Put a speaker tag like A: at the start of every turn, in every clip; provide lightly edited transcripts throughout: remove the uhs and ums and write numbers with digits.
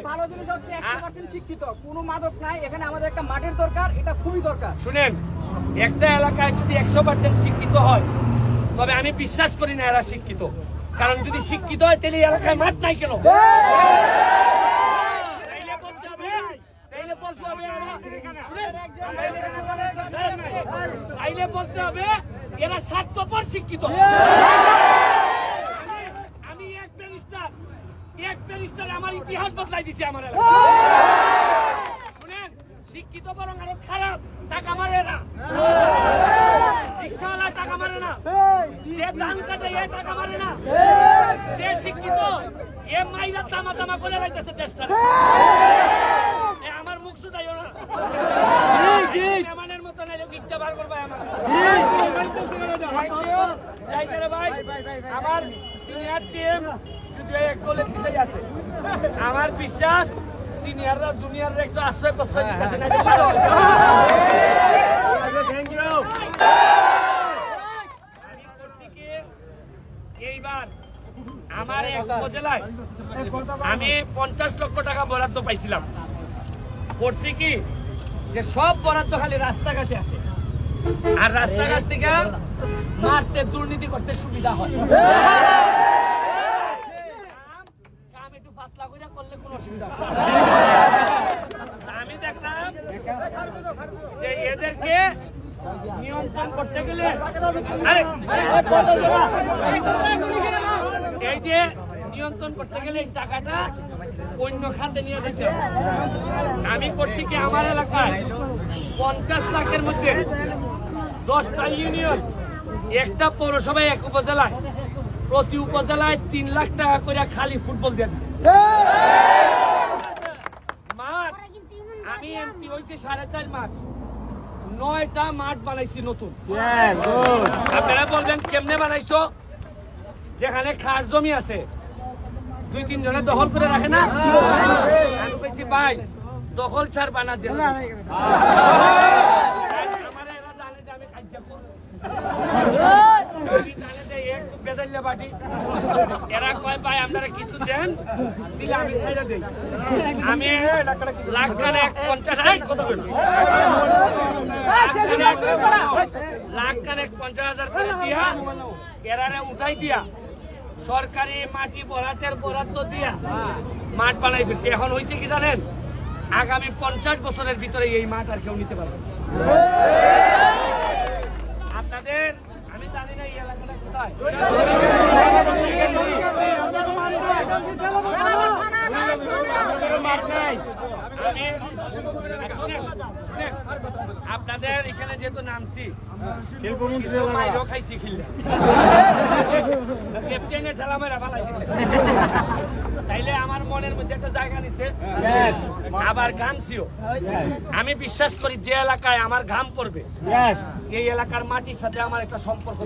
A: ভালো জিনিস হচ্ছে 100% শিক্ষিত, কোনো মাদক নাই এখানে। আমাদের একটা মাঠের দরকার, এটা খুবই দরকার।
B: শুনেন, একটা এলাকায় যদি 100% শিক্ষিত হয়, তবে আমি বিশ্বাস করি না এরা শিক্ষিত। কারণ যদি শিক্ষিত হয় তাহলে এলাকায় মাঠ নাই কেন? তাইলে বলতে হবে এরা স্বার্থপর শিক্ষিত। আমি এক ব্যারিস্টার আমার ইতিহাস বদলাই দিচ্ছে আমার এলাকায়। শুনেন, শিক্ষিত বরং আরো খারাপ, টাকা মারে না, রিক্সাওয়ালা টাকা মারে না, যে ধান কাটে এ টাকা মারে না, যে শিক্ষিত এ মাইরা তামা তামা করে রাখতেছে দেশটা। আমার মুখ শুধাইও না, মেহমানের মতো নাইলে ভিক্ষা বার করবে আমার। ভাই আমার সিনিয়র টিম যদি এক গোলের পিছিয়ে আছে, আমার বিশ্বাস সিনিয়ররা জুনিয়ররা একটু আশ্রয় প্রশ্রয় দিতেছে না। এইবার আমার এক উপজেলায় আমি 50 লক্ষ টাকা বরাদ্দ পাইছিলাম। করছি কি যে সব বরাদ্দ খালি রাস্তাঘাটে আসে, আর রাস্তাঘাট থেকে মারতে দুর্নীতি করতে সুবিধা হয়। কাম একটু পাতলা করে করলে কোনো অসুবিধা হয়। আমি দেখলাম যে এদেরকে নিয়ন্ত্রণ করতে গেলে এই যে নিয়ন্ত্রণ করতে গেলে এই টাকাটা অন্য খাতে নিয়ে যেতে। আমি করছি কি আমার এলাকায় 50 লাখের মধ্যে 10টা ইউনিয়ন, একটা পৌরসভায়, এক উপজেলায়, প্রতি উপজেলায় 3 লাখ টাকা করে খালি ফুটবল দেন মাঠ। আমি এমপি হয়েছি 4.5 মাস, 9টা মাঠ বানাইছি নতুন। আপনারা বলবেন কেমনে বানাইছো? যেখানে খাস জমি আছে 2-3 জনে দখল করে রাখে না, আমি বলছি ভাই দখল ছাড় বানা যে আমার এরা জানে যে আমি কাজ্জা করব, জানে যে এক বেজাইলে বাটি। এরা কয় ভাই আপনারা কিছু দেন, দিলে আমি ছেড়ে দেই। আমি লাখ খানেক 50,000 করে দিয়া এরারে উঠাই দিয়া সরকারি মাটি বরাদ্দ দিয়া মাঠ বানাই ফেলছে। এখন হয়েছে কি জানেন, আগামী 50 বছরের ভিতরে এই মাঠ আর কেউ নিতে পারবে। আপনাদের আমি জানি না এই এলাকাটা কোথায়, আপনাদের এখানে যেহেতু নামছি খাইছি খিল্লা ক্যাপ্টেনের ঠেলা মেরা ফালাই দিছে, তাইলে আমার মনের মধ্যে একটা জায়গা নিছে। আবার ঘামছিও। আমি বিশ্বাস করি যে এলাকায় আমার ঘাম পড়বে এই এলাকার মাটির সাথে আমার একটা সম্পর্ক।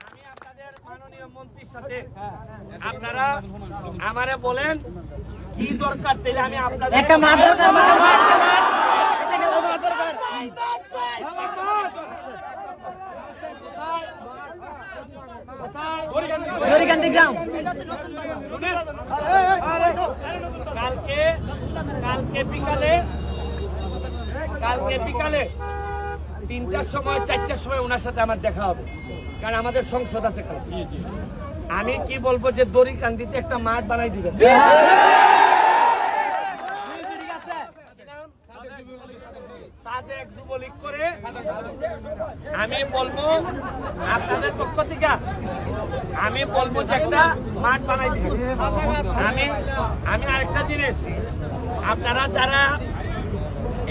B: আমি আপনাদের মাননীয় মন্ত্রীর সাথে আপনারা আমারে বলেন কি দরকার, তাইলে আমি আপনাদের একটা মাঠ কালকে বিকালে 3টার সময় 4টার সময় ওনার সাথে আমার দেখা হবে, কারণ আমাদের সংসদ আছে কালকে। আমি কি বলবো যে দড়িকান্দিতে একটা মাঠ বানাই দিবেন। যুবলীগ করে আমি বলবো আপনাদের পক্ষ থেকে আমি বলবো যে একটা মাঠ বানাই দিবেন। আমি আরেকটা জিনিস, আপনারা যারা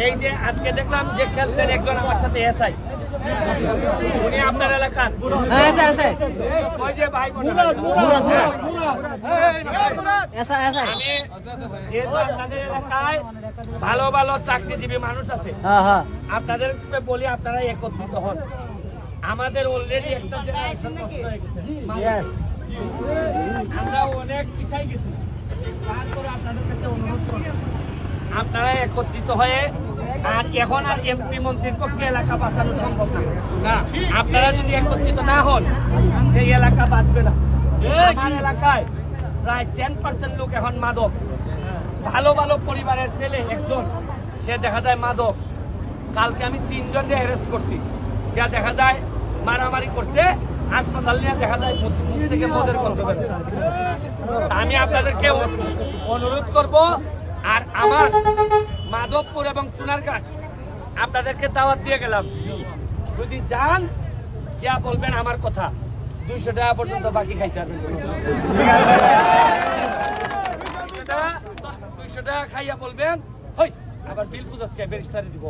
B: এই যে আজকে দেখলাম যে খেলছেন একজন আমার সাথে এসআই, উনি আপনার এলাকার ওই যে ভাই আমি যেহেতু আপনাদের এলাকায় ভালো ভালো চাকরিজীবী মানুষ আছে, আপনাদের বলি আপনারা একত্রিত হন। আমাদের অলরেডি একটা জেনারেশন নষ্ট হয়ে গেছে, আমরা অনেক পিছাই গেছি। তারপরে আপনাদের কাছে অনুরোধ করব আপনারা একত্রিত হয়ে, আর এখন আর এমপি মন্ত্রীর পক্ষে এলাকা বাঁচানো সম্ভব না। আপনারা যদি একত্রিত না হন এই এলাকা বাঁচবে না। আমার এলাকায় প্রায় 10% লোক এখন মাদক। ভালো ভালো পরিবারের ছেলে একজন, সে দেখা যায় মাদক। কালকে আমি 3 জনকে অ্যারেস্ট করছি, যা দেখা যায় মারামারি করছে, হাসপাতাল নিয়ে দেখা যায় মুখ থেকে মদের গন্ধ বের হয়। আমি আপনাদেরকে অনুরোধ করব, আর আমার মাধবপুর এবং চুনারঘাট আপনাদেরকে দাওয়াত দিয়ে গেলাম, যদি যান যা বলবেন আমার কথা, 200 টাকা পর্যন্ত বাকি খাইতে হবে। 200 টাকা খাইয়া বলবেন, হই আবার বিল বুঝাস কে ব্যারিস্টারে দিব।